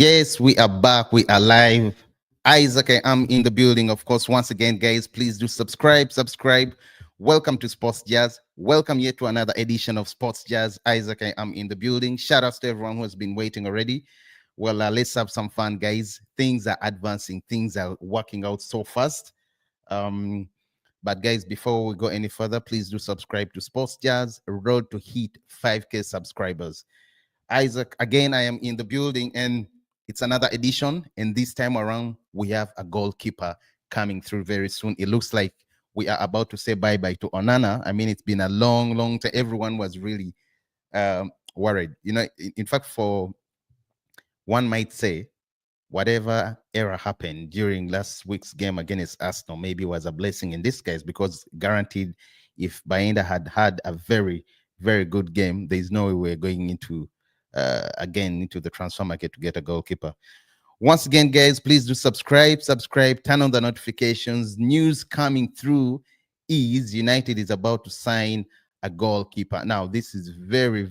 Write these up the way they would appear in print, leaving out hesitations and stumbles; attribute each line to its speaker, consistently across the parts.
Speaker 1: Yes, we are back. We are live. Isaac, I am in the building. Of course, once again, guys, please do subscribe. Subscribe. Welcome to Sports Jazz. Welcome yet to another edition of Sports Jazz. Isaac, I am in the building. Shout outs to everyone who has been waiting already. Well, let's have some fun, guys. Things are advancing. Things are working out so fast. Um, but guys, before we go any further, please do subscribe to Sports Jazz. Road to hit 5K subscribers. Isaac, again, I am in the building and it's another edition. And this time around, we have a goalkeeper coming through very soon. It looks like we are about to say bye-bye to Onana. I mean, it's been a long time. Everyone was really worried. In fact, for one might say, whatever error happened during last week's game against Arsenal maybe was a blessing in disguise because guaranteed if Bainda had had a very good game, there's no way we're going into again into the transfer market to get a goalkeeper. Once again, guys, please do subscribe, turn on the notifications. News coming through is United is about to sign a goalkeeper. Now, this is very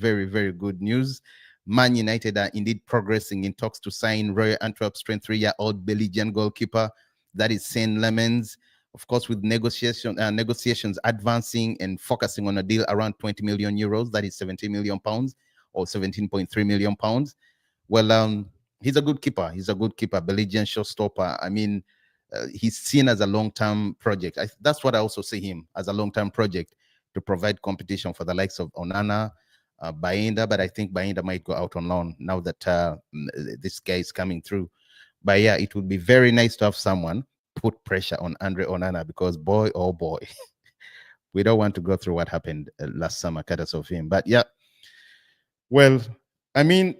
Speaker 1: good news. Man United are indeed progressing in talks to sign Royal Antwerp's 23-year-old Belgian goalkeeper, that is Senne Lammens. Of course, with negotiations advancing and focusing on a deal around 20 million euros, that is 17 million pounds or 17.3 million pounds. Well, he's a good keeper. He's a good keeper, Belgian showstopper. I mean, he's seen as a long-term project. That's what I also see him as, a long-term project to provide competition for the likes of Onana, Bainda, but I think Bainda might go out on loan now that this guy is coming through. But yeah, it would be very nice to have someone put pressure on Andre Onana because boy, oh boy, we don't want to go through what happened last summer, courtesy of him. But yeah, well, I mean,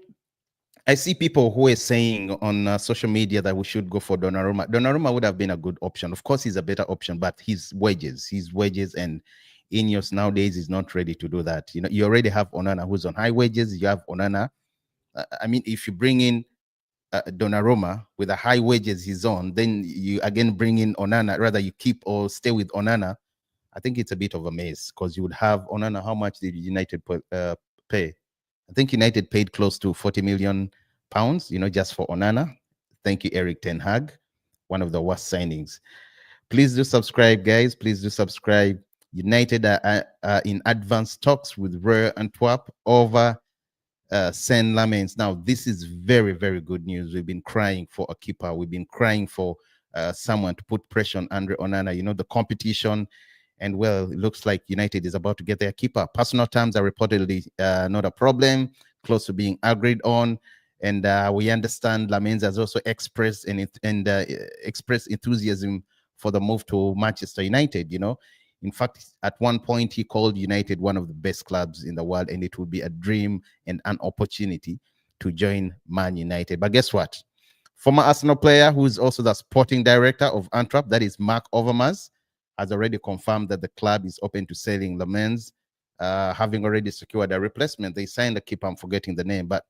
Speaker 1: I see people who are saying on social media that we should go for Donnarumma. Donnarumma would have been a good option. Of course, he's a better option, but his wages, and Ineos nowadays is not ready to do that. You know, you already have Onana who's on high wages. You have Onana. I mean, if you bring in Donnarumma with the high wages he's on, then you again bring in Onana. Rather, you keep or stay with Onana. I think it's a bit of a mess because you would have Onana. How much did United pay? I think United paid close to 40 million pounds, just for Onana. Thank you, Eric Ten Hag. One of the worst signings. Please do subscribe, guys. Please do subscribe. United are in advanced talks with Royal Antwerp over Senne Lammens. Now, this is very good news. We've been crying for a keeper. We've been crying for someone to put pressure on Andre Onana. The competition. And well, it looks like United is about to get their keeper. Personal terms are reportedly not a problem, close to being agreed on. And we understand Lammens has also expressed expressed enthusiasm for the move to Manchester United. In fact, at one point he called United one of the best clubs in the world, and it would be a dream and an opportunity to join Man United. But guess what? Former Arsenal player who is also the sporting director of Antwerp, that is Mark Overmars, has already confirmed that the club is open to selling Lammens, having already secured a replacement. They signed a keeper, I'm forgetting the name, but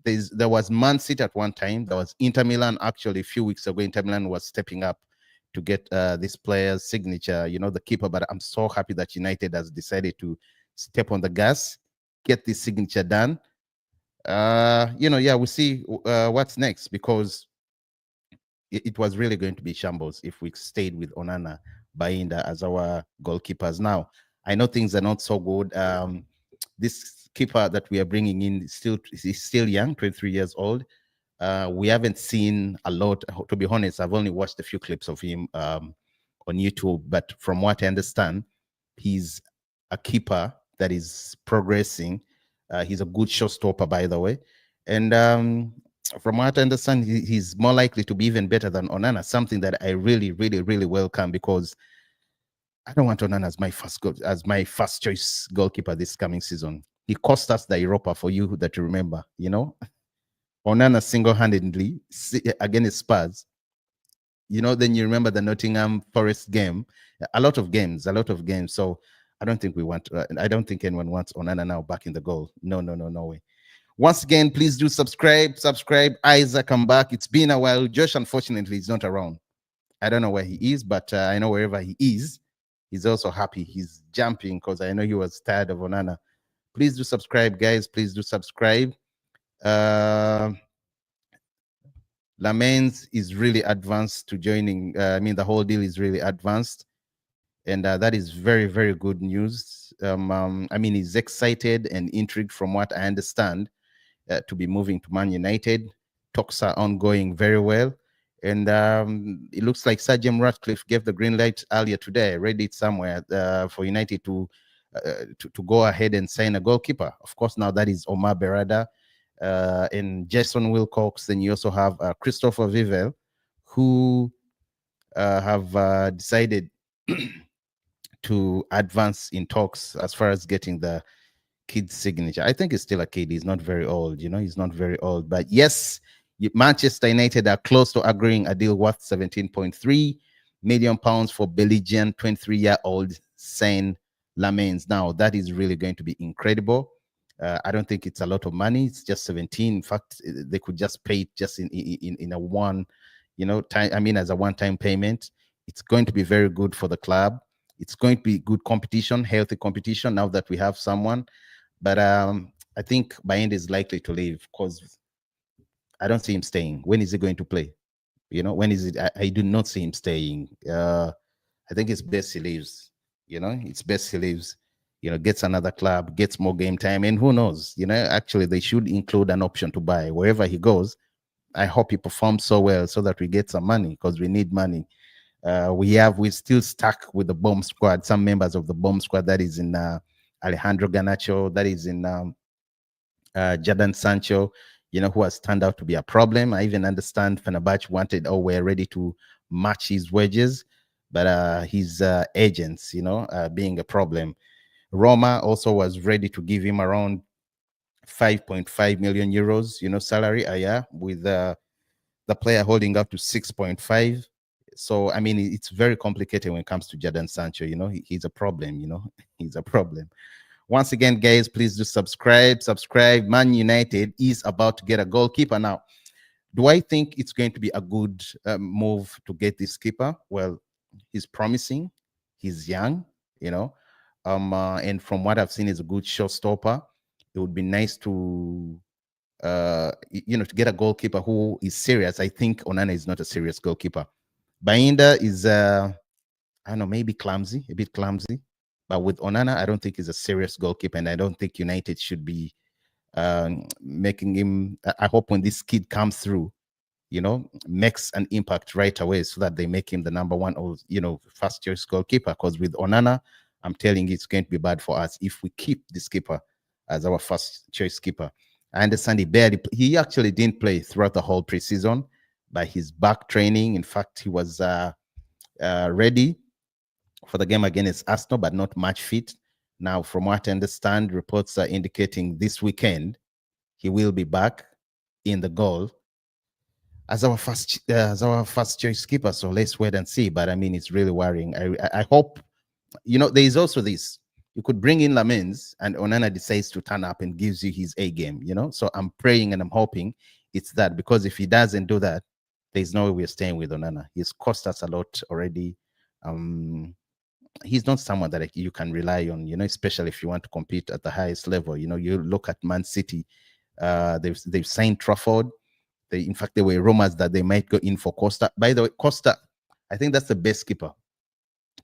Speaker 1: there was Man City at one time. There was Inter Milan. Actually, a few weeks ago, Inter Milan was stepping up to get this player's signature, the keeper. But I'm so happy that United has decided to step on the gas, get this signature done. Yeah, we'll see what's next, because it was really going to be shambles if we stayed with Onana, Bainda as our goalkeepers. Now, I know things are not so good. This keeper that we are bringing in is still young, 23 years old. We haven't seen a lot. To be honest, I've only watched a few clips of him on YouTube, but from what I understand, he's a keeper that is progressing. He's a good showstopper, by the way. And from what I understand, he's more likely to be even better than Onana, something that I really welcome, because I don't want Onana as my first choice goalkeeper this coming season. He cost us the Europa, for you that you remember, Onana single-handedly against Spurs. Then you remember the Nottingham Forest game, a lot of games. So I don't think I don't think anyone wants Onana now back in the goal. No way. Once again, please do subscribe. Isaac, come back. It's been a while. Josh, unfortunately, is not around. I don't know where he is, but I know wherever he is, he's also happy. He's jumping because I know he was tired of Onana. Please do subscribe, guys. Please do subscribe. Lammens is really advanced to joining. I mean, the whole deal is really advanced, and that is very, very good news. I mean, he's excited and intrigued, from what I understand, to be moving to Man United. Talks are ongoing very well. And it looks like Sir Jim Ratcliffe gave the green light earlier today. I read it somewhere for United to go ahead and sign a goalkeeper. Of course, now that is Omar Berada and Jason Wilcox. Then you also have Christopher Vivel, who have decided to advance in talks as far as getting the kid's signature. I think he's still a kid. He's not very old, he's not very old. But yes, Manchester United are close to agreeing a deal worth 17.3 million pounds for Belgian 23-year-old Senne Lammens. Now, that is really going to be incredible. I don't think it's a lot of money. It's just 17. In fact, they could just pay it just in a one, time. I mean, as a one-time payment. It's going to be very good for the club. It's going to be good competition, healthy competition. Now that we have someone, but I think Bayend is likely to leave because I don't see him staying. When is he going to play? When is it? I do not see him staying. I think it's best he leaves. It's best he leaves. Gets another club, gets more game time, and who knows? Actually, they should include an option to buy wherever he goes. I hope he performs so well so that we get some money because we need money. We're still stuck with the bomb squad. Some members of the bomb squad that is in Alejandro Garnacho, that is in Jadon Sancho, who has turned out to be a problem. I even understand Fenerbahce wanted, we're ready to match his wages, but his agents, being a problem. Roma also was ready to give him around 5.5 million euros, salary a year, with the player holding up to 6.5. So, I mean, it's very complicated when it comes to Jadon Sancho. He's a problem, he's a problem. Once again, guys, please do subscribe. Man United is about to get a goalkeeper. Now, do I think it's going to be a good move to get this keeper? Well, he's promising. He's young, and from what I've seen, he's a good showstopper. It would be nice to to get a goalkeeper who is serious. I think Onana is not a serious goalkeeper. Bainda is, I don't know, maybe clumsy, a bit clumsy. But with Onana, I don't think he's a serious goalkeeper, and I don't think United should be making him. I hope when this kid comes through, makes an impact right away, so that they make him the number one or first choice goalkeeper. Because with Onana, I'm telling you, it's going to be bad for us if we keep this keeper as our first choice keeper. I understand he actually didn't play throughout the whole preseason, but he's back training. In fact, he was ready for the game against Arsenal, but not match fit. Now, from what I understand, reports are indicating this weekend he will be back in the goal as our first choice keeper. So let's wait and see. But I mean, it's really worrying. I hope there is also this. You could bring in Lammens and Onana decides to turn up and gives you his A game. So I'm praying and I'm hoping it's that, because if he doesn't do that, there's no way we're staying with Onana. He's cost us a lot already. He's not someone that you can rely on, especially if you want to compete at the highest level. You look at Man City, they've signed Trafford. In fact, there were rumors that they might go in for Costa. By the way, Costa, I think that's the best keeper.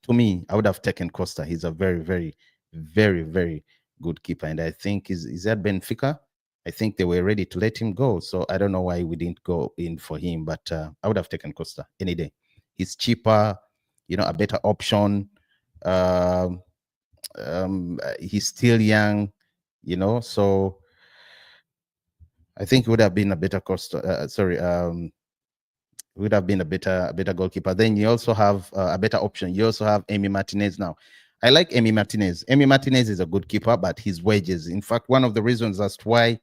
Speaker 1: To me, I would have taken Costa. He's a very, very, very, very good keeper. And I think is that Benfica? I think they were ready to let him go. So I don't know why we didn't go in for him, but I would have taken Costa any day. He's cheaper, a better option. He's still young, so I think it would have been a better Costa. Would have been a better goalkeeper. Then you also have a better option. You also have Emi Martinez now. I like Emi Martinez. Emi Martinez is a good keeper, but his wages. In fact, one of the reasons as to why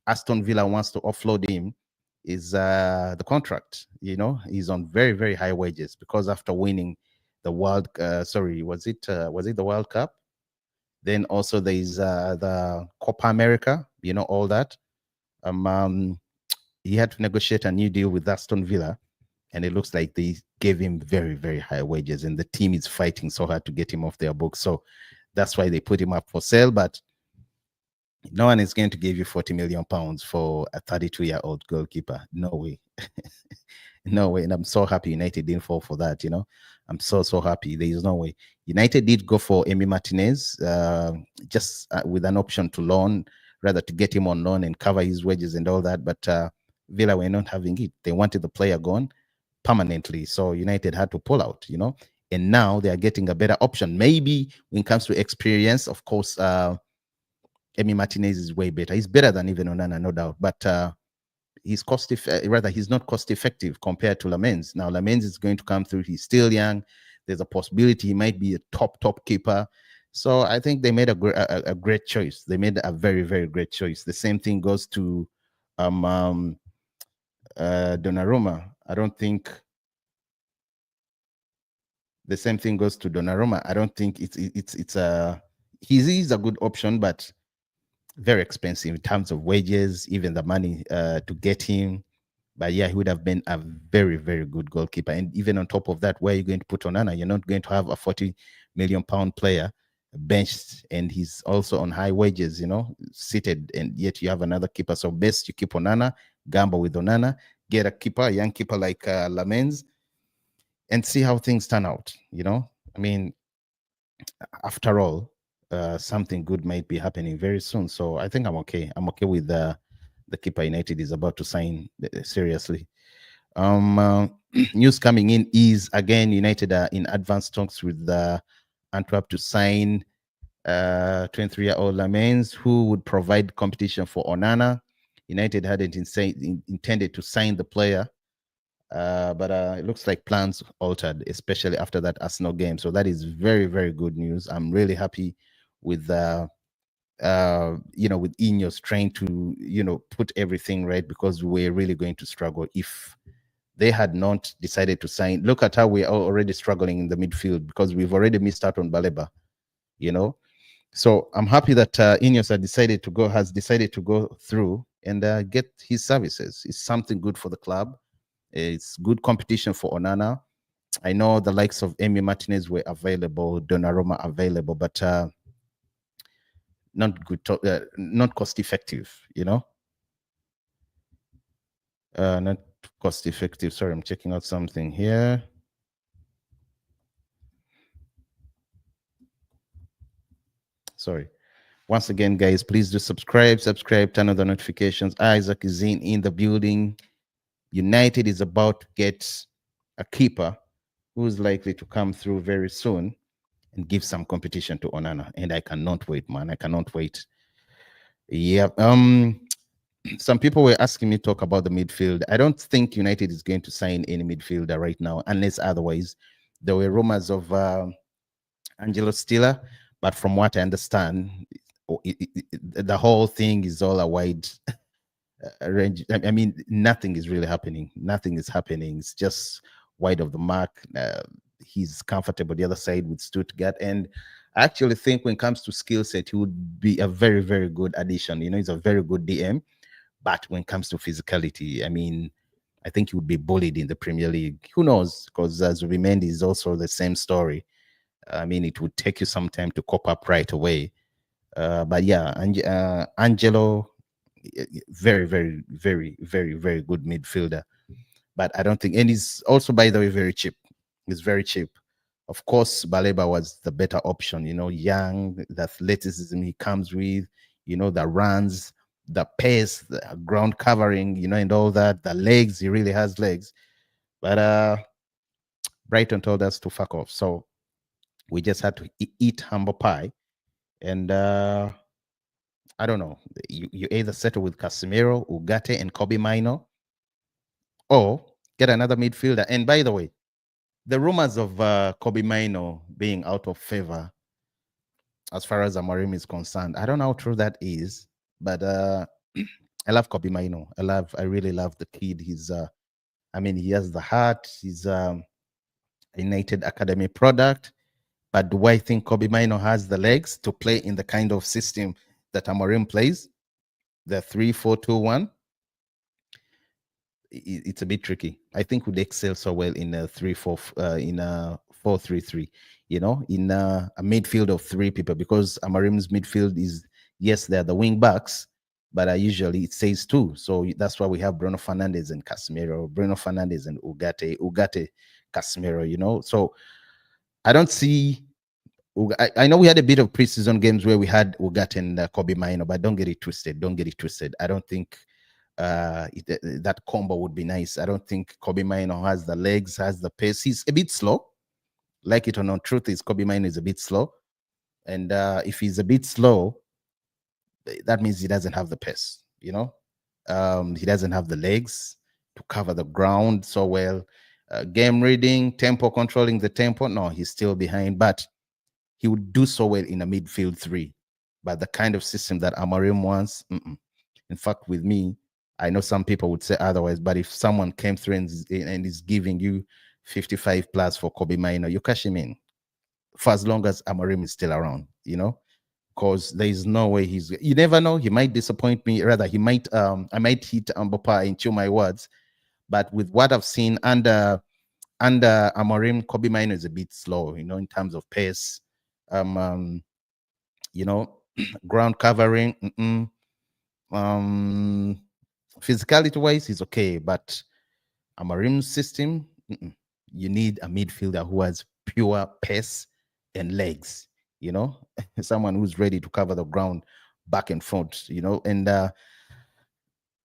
Speaker 1: Aston Villa wants to offload him is the contract. He's on very, very high wages because after winning the World, was it the World Cup? Then also there is the Copa America. All that. He had to negotiate a new deal with Aston Villa, and it looks like they gave him very, very high wages, and the team is fighting so hard to get him off their books. So that's why they put him up for sale. But no one is going to give you 40 million pounds for a 32-year-old goalkeeper. No way. No way. And I'm so happy United didn't fall for that, you know. I'm so happy. There is no way. United did go for Emi Martinez, just with an option to loan, rather to get him on loan and cover his wages and all that. But Villa were not having it. They wanted the player gone permanently. So United had to pull out, you know. And now they are getting a better option. Maybe when it comes to experience, of course, Emi Martinez is way better. He's better than even Onana, no doubt. But rather he's not cost effective compared to Lammens. Now Lammens is going to come through. He's still young. There's a possibility he might be a top keeper. So I think they made a great choice. They made a very great choice. The same thing goes to Donnarumma. I don't think the same thing goes to Donnarumma. I don't think it's a he's a good option, but very expensive in terms of wages, even the money to get him. But yeah, he would have been a very good goalkeeper. And even on top of that, where are you going to put Onana? You're not going to have a 40 million pound player benched, and he's also on high wages, you know, seated, and yet you have another keeper. So best you keep Onana, gamble with Onana, get a keeper, a young keeper like Lammens, and see how things turn out. You know, I mean, after all, something good might be happening very soon. So I think I'm okay. I'm okay with the keeper United is about to sign seriously. News coming in is again United are in advanced talks with Antwerp to sign 23-year-old Lammens, who would provide competition for Onana. United hadn't intended to sign the player, but it looks like plans altered, especially after that Arsenal game. So that is very good news. I'm really happy with with Ineos trying to put everything right, because we're really going to struggle if they had not decided to sign. Look at how we are already struggling in the midfield, because we've already missed out on Baleba, you know. So I'm happy that Ineos has decided to go through and get his services. It's something good for the club. It's good competition for Onana. I know the likes of Emi Martinez were available, Donnarumma available, but not good, not cost effective, not cost effective. Sorry, I'm checking out something here. Sorry. Once again, guys, please do subscribe, turn on the notifications. Isaac is in the building. United is about to get a keeper who's likely to come through very soon and give some competition to Onana. And I cannot wait, man. I cannot wait. Yeah. Some people were asking me to talk about the midfield. I don't think United is going to sign any midfielder right now, unless otherwise. There were rumors of Angelo Stiller, but from what I understand, the whole thing is all a wide range. I mean, nothing is really happening. Nothing is happening. It's just wide of the mark. He's comfortable the other side with Stuttgart, and I actually think when it comes to skill set, he would be a very good addition. He's a very good DM, but when it comes to physicality, I mean, I think he would be bullied in the Premier League. Who knows? Because Zubimendi is also the same story. I mean, it would take you some time to cop up right away. But yeah, Angelo, very good midfielder. But I don't think, and he's also, by the way, very cheap. He's very cheap. Of course, Baleba was the better option. Young, the athleticism he comes with, the runs, the pace, the ground covering, and all that. The legs, he really has legs. But Brighton told us to fuck off. So we just had to eat humble pie. And I don't know. You either settle with Casemiro, Ugarte, and Kobe Mino, or get another midfielder. And by the way, the rumors of Kobe Mino being out of favor as far as Amorim is concerned, I don't know how true that is, but I love Kobe Mino. I really love the kid. I mean, he has the heart. He's a United Academy product. But do I think Kobe Mino has the legs to play in the kind of system that Amorim plays? The 3-4-2-1? It's a bit tricky. I think would excel so well in a 3-4 in a 4-3-3. In a midfield of three people, because Amarim's midfield is, yes, they're the wing backs, but usually it says two. So that's why we have Bruno Fernandes and Casemiro, Bruno Fernandes and Ugarte, Casemiro. So I don't see. I know we had a bit of preseason games where we had Ugarte and Kobe Mino, but don't get it twisted. Don't get it twisted. I don't think that combo would be nice. I don't think Kobe Mino has the legs, has the pace. He's a bit slow. Like it or not, truth is Kobe Mino is a bit slow. And if he's a bit slow, that means he doesn't have the pace. He doesn't have the legs to cover the ground so well. Game reading, tempo, controlling the tempo, no, he's still behind, but he would do so well in a midfield three. But the kind of system that Amorim wants, in fact, with me, I know some people would say otherwise, but if someone came through and is giving you 55 plus for Kobe Mino, you cash him in for as long as Amorim is still around. Because there is no way you never know, he might disappoint me. Rather, I might hit Mbapa and chew my words. But with what I've seen under Amorim, Kobe Mino is a bit slow, in terms of pace. You know, ground covering, physicality wise, he's okay. But Amorim's system, you need a midfielder who has pure pace and legs, someone who's ready to cover the ground back and front, and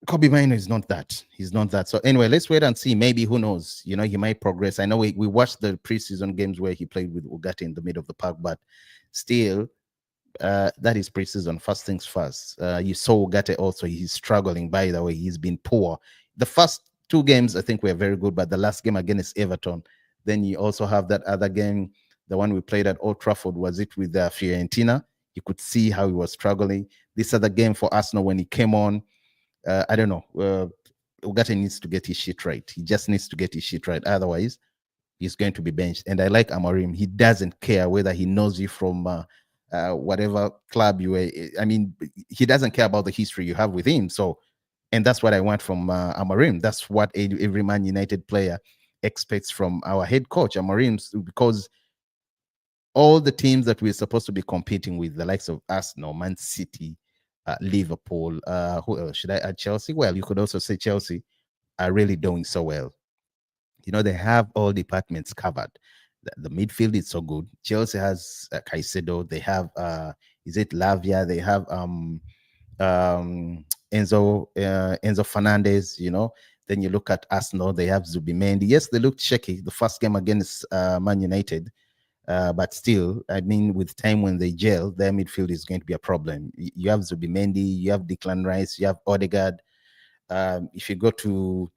Speaker 1: Kobe Mino is not that. He's not that. So anyway, let's wait and see. Maybe, who knows? He might progress. I know we watched the preseason games where he played with Ugarte in the middle of the park, but still, that is preseason. First things first. You saw Ugarte also. He's struggling, by the way. He's been poor. The first two games, I think, were very good, but the last game against Everton, then you also have that other game, the one we played at Old Trafford, was it with Fiorentina? You could see how he was struggling. This other game for Arsenal, when he came on, I don't know. Ugarte needs to get his shit right. He just needs to get his shit right. Otherwise, he's going to be benched. And I like Amorim. He doesn't care whether he knows you from whatever club you were. I mean, he doesn't care about the history you have with him. So, and that's what I want from Amorim. That's what every Man United player expects from our head coach, Amorim, because all the teams that we're supposed to be competing with, the likes of Arsenal, Man City, Liverpool, who else should I add? Chelsea. Well, you could also say Chelsea are really doing so well. They have all departments covered. The midfield is so good. Chelsea has Caicedo. They have is it Lavia? They have Enzo Fernandez. Then you look at Arsenal. They have Zubimendi. Yes, they looked shaky the first game against Man United. But still, I mean, with time when they gel, their midfield is going to be a problem. You have Zubimendi, you have Declan Rice, you have Odegaard. If you go to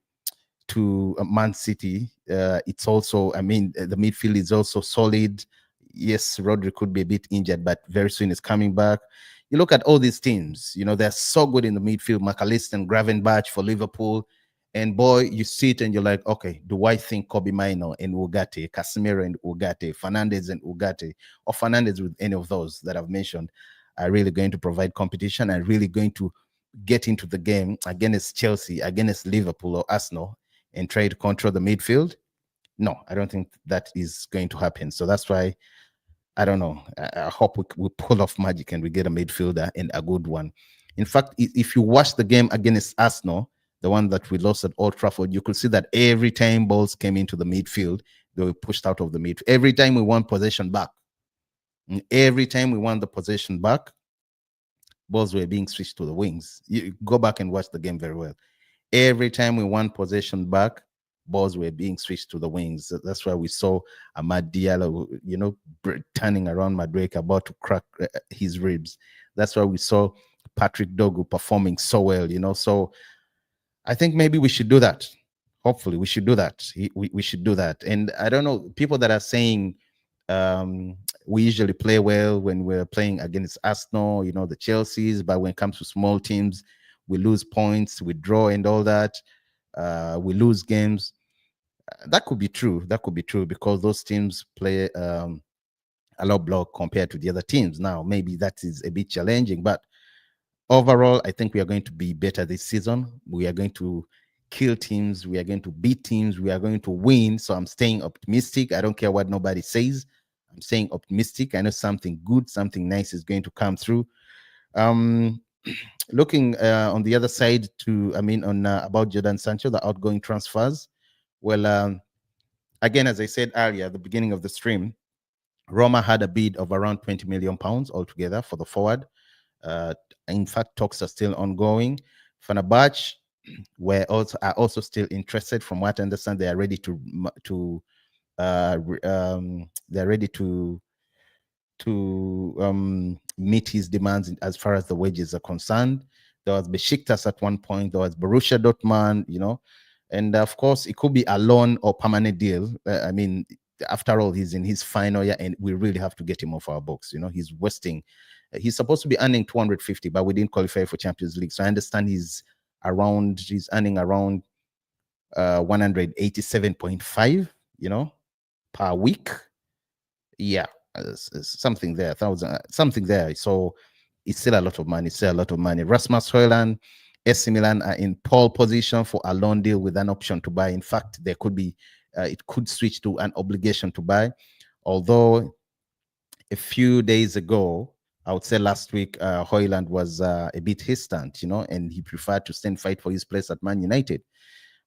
Speaker 1: Man City, it's also, I mean, the midfield is also solid. Yes, Rodri could be a bit injured, but very soon is coming back. You look at all these teams, they're so good in the midfield. McAllister and Gravenberch for Liverpool. And boy, you see it and you're like, okay, do I think Kobe Mino and Ugarte, Casemiro and Ugarte, Fernandez and Ugarte, or Fernandez with any of those that I've mentioned are really going to provide competition and really going to get into the game against Chelsea, against Liverpool or Arsenal and try to control the midfield? No, I don't think that is going to happen. So that's why I don't know. I hope we pull off magic and we get a midfielder and a good one. In fact, if you watch the game against Arsenal, the one that we lost at Old Trafford, you could see that every time balls came into the midfield, they were pushed out of the midfield. Every time we won possession back, every time we won the possession back, balls were being switched to the wings. You go back and watch the game very well. Every time we won possession back, balls were being switched to the wings. That's why we saw Amad Diallo, turning around Madueke, about to crack his ribs. That's why we saw Patrick Dogu performing so well. So I think maybe we should do that. Hopefully, we should do that. We should do that. And I don't know, people that are saying we usually play well when we're playing against Arsenal, the Chelseas, but when it comes to small teams, we lose points, we draw and all that. We lose games. That could be true. That could be true because those teams play a low block compared to the other teams. Now, maybe that is a bit challenging, but overall, I think we are going to be better this season. We are going to kill teams. We are going to beat teams. We are going to win. So I'm staying optimistic. I don't care what nobody says. I'm staying optimistic. I know something good, something nice is going to come through. Looking on the other side to, I mean, on about Jordan Sancho, the outgoing transfers. Well, again, as I said earlier, at the beginning of the stream, Roma had a bid of around 20 million pounds altogether for the forward. Uh, in fact, talks are still ongoing. Fenerbahce are also still interested. From what I understand, they are ready they're ready to meet his demands as far as the wages are concerned. There was Besiktas at one point. There was Borussia Dortmund, and of course it could be a loan or permanent deal. I mean, after all, he's in his final year, and we really have to get him off our books. He's wasting. He's supposed to be earning 250, but we didn't qualify for Champions League, so I understand he's earning around 187.5, per week. Yeah, something there, something there. So it's still a lot of money. Still a lot of money. Rasmus Højlund, AC Milan are in pole position for a loan deal with an option to buy. In fact, there could be, it could switch to an obligation to buy. Although a few days ago, I would say last week, Højlund was a bit hesitant, and he preferred to stand fight for his place at Man United.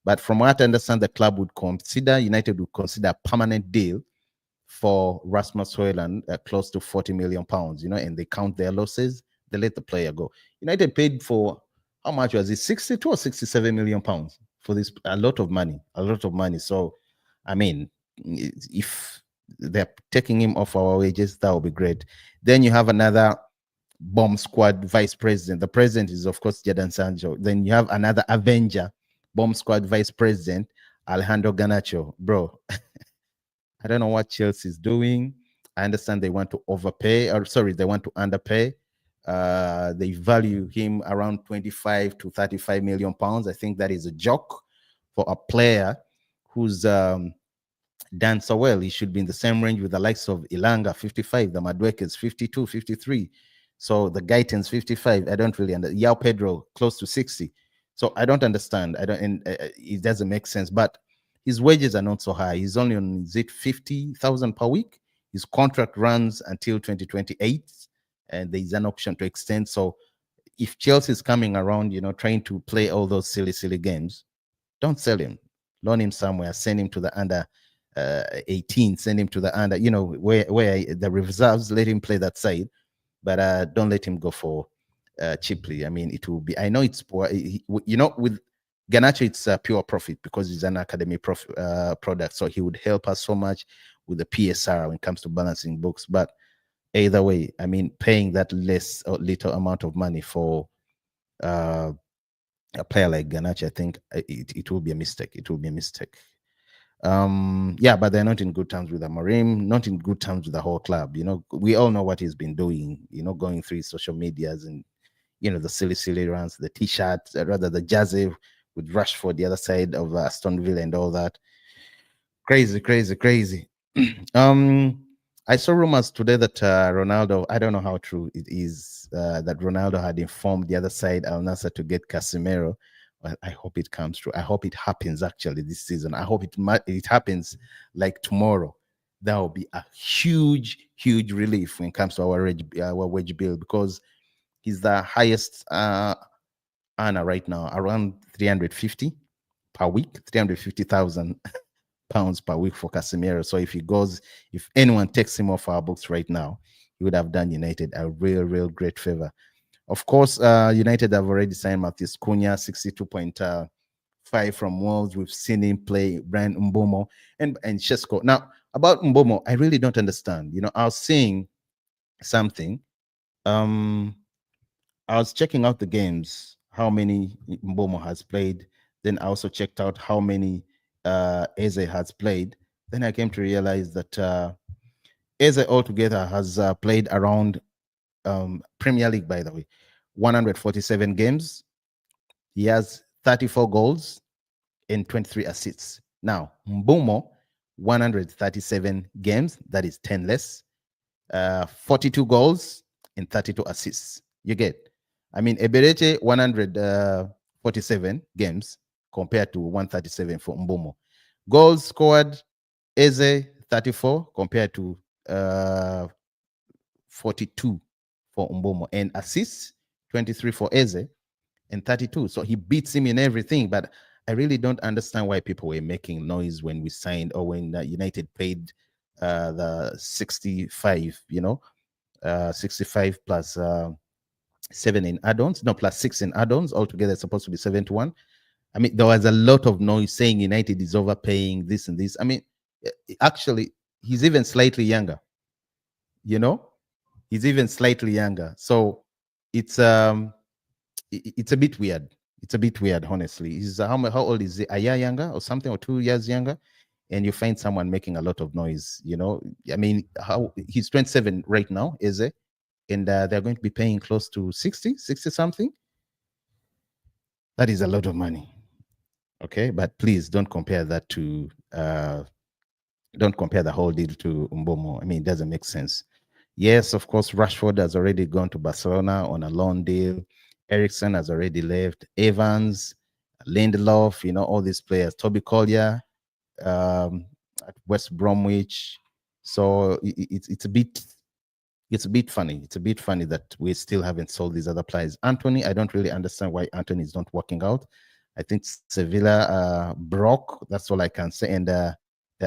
Speaker 1: But from what I understand, the club would consider, United would consider a permanent deal for Rasmus Højlund at close to 40 million pounds, and they count their losses, they let the player go. United paid for, how much was it, 62 or 67 million pounds for this? A lot of money, a lot of money. So, I mean, if they're taking him off our wages, that would be great. Then you have another bomb squad vice president. The president is, of course, Jadon Sancho. Then you have another Avenger, bomb squad vice president, Alejandro Garnacho. Bro, I don't know what Chelsea is doing. I understand they want to overpay, or sorry, they want to underpay. They value him around 25 to 35 million pounds. I think that is a joke for a player who's done so well. He should be in the same range with the likes of Ilanga, 55, the Maduekes, 52, 53. So the Gaitans, 55. I don't really understand. Yao Pedro, close to 60. So I don't understand. I don't, and it doesn't make sense. But his wages are not so high. He's only on, is it 50,000 per week? His contract runs until 2028, and there's an option to extend. So if Chelsea is coming around, trying to play all those silly games, don't sell him. Loan him somewhere. Send him to the under 18. Send him to the under, where the reserves. Let him play that side, but don't let him go for cheaply. I mean, it will be. I know it's poor. With Garnacho, it's pure profit because it's an academy product. So he would help us so much with the PSR when it comes to balancing books. But either way, I mean, paying that less or little amount of money for a player like Garnacho, I think it will be a mistake. It will be a mistake. Yeah, but they're not in good terms with Amorim, not in good terms with the whole club. We all know what he's been doing, going through his social medias and, the silly runs, the t-shirts, rather the jersey with Rashford, the other side of Aston Villa and all that. Crazy. I saw rumors today that Ronaldo, I don't know how true it is, that Ronaldo had informed the other side, Al Nassr, to get Casemiro. Well, I hope it comes true. I hope it happens actually this season. I hope it happens like tomorrow. That will be a huge relief when it comes to our wage bill, because he's the highest earner right now, around 350 per week, 350,000 pounds per week for Casemiro. So if anyone takes him off our books right now, he would have done United a real great favor. Of course, United have already signed Matheus Cunha, 62.5 from Wolves. We've seen him play Brian Mbomo and Shesko. Now, about Mbomo, I really don't understand. I was seeing something. I was checking out the games, how many Mbomo has played. Then I also checked out how many Eze has played. Then I came to realize that Eze altogether has played around Premier League, by the way, 147 games. He has 34 goals and 23 assists. Now, Mbomo, 137 games, that is 10 less, 42 goals and 32 assists. You get, I mean, Ebereche, 147 games compared to 137 for Mbomo. Goals scored, Eze, 34 compared to 42 for Mbomo, and assists 23 for Eze, and 32. So he beats him in everything. But I really don't understand why people were making noise when we signed or when United paid the 65, 65 plus 7 in add-ons, no, plus 6 in add-ons. Altogether, it's supposed to be 71. I mean, there was a lot of noise saying United is overpaying this and this. I mean, actually, he's even slightly younger, you know? He's even slightly younger. So it's it's a bit weird. It's a bit weird, honestly. He's how old is he? A year younger or something, or 2 years younger, and you find someone making a lot of noise. I mean, how he's 27 right now, is it? And they're going to be paying close to 60 something. That is a lot of money. Okay, but please don't compare that to don't compare the whole deal to Umbomo. I mean, it doesn't make sense. Yes, of course, Rashford has already gone to Barcelona on a loan deal. Ericsson has already left. Evans, Lindelof, all these players. Toby Collier at West Bromwich. So it's a bit funny. It's a bit funny that we still haven't sold these other players. Anthony, I don't really understand why Anthony is not working out. I think Sevilla broke. That's all I can say. And they're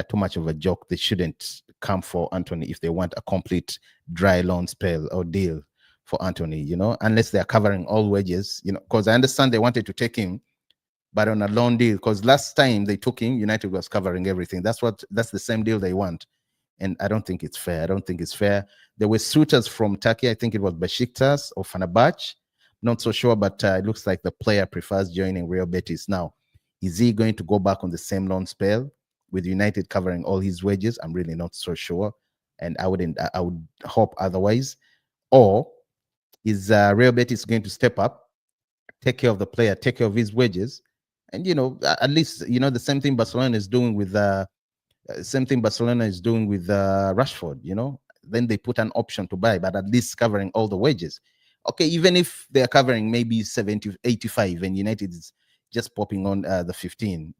Speaker 1: too much of a joke. They shouldn't come for Anthony if they want a complete dry loan spell or deal for Anthony, unless they're covering all wages, because I understand they wanted to take him, but on a loan deal, because last time they took him, United was covering everything. That's the same deal they want. And I don't think it's fair. I don't think it's fair. There were suitors from Turkey. I think it was Besiktas or Fenerbahce. Not so sure, but it looks like the player prefers joining Real Betis now. Is he going to go back on the same loan spell with United covering all his wages? I'm really not so sure, and I would hope otherwise. Or is Real Betis going to step up, take care of the player, take care of his wages, and at least the same thing Barcelona is doing with Rashford. Then they put an option to buy, but at least covering all the wages. Okay, even if they're covering maybe 70, 85, and United is just popping on the 15,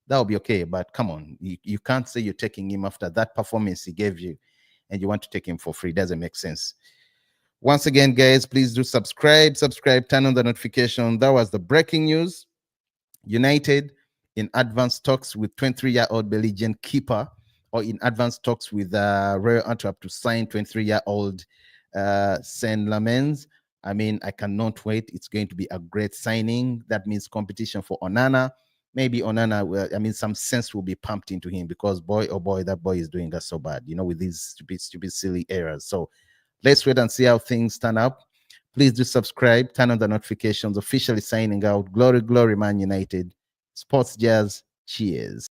Speaker 1: that'll be okay. But come on, you can't say you're taking him after that performance he gave you and you want to take him for free. Doesn't make sense. Once again, guys, please do subscribe, turn on the notification. That was the breaking news. United in advanced talks with 23-year-old Belgian keeper, or in advanced talks with Royal Antwerp to sign 23-year-old Senne Lammens. I mean, I cannot wait. It's going to be a great signing. That means competition for Onana. Maybe Onana, some sense will be pumped into him, because boy, oh boy, that boy is doing us so bad, with these stupid, silly errors. So let's wait and see how things turn up. Please do subscribe, turn on the notifications. Officially signing out. Glory, glory, Man United. Sports Jazz. Cheers.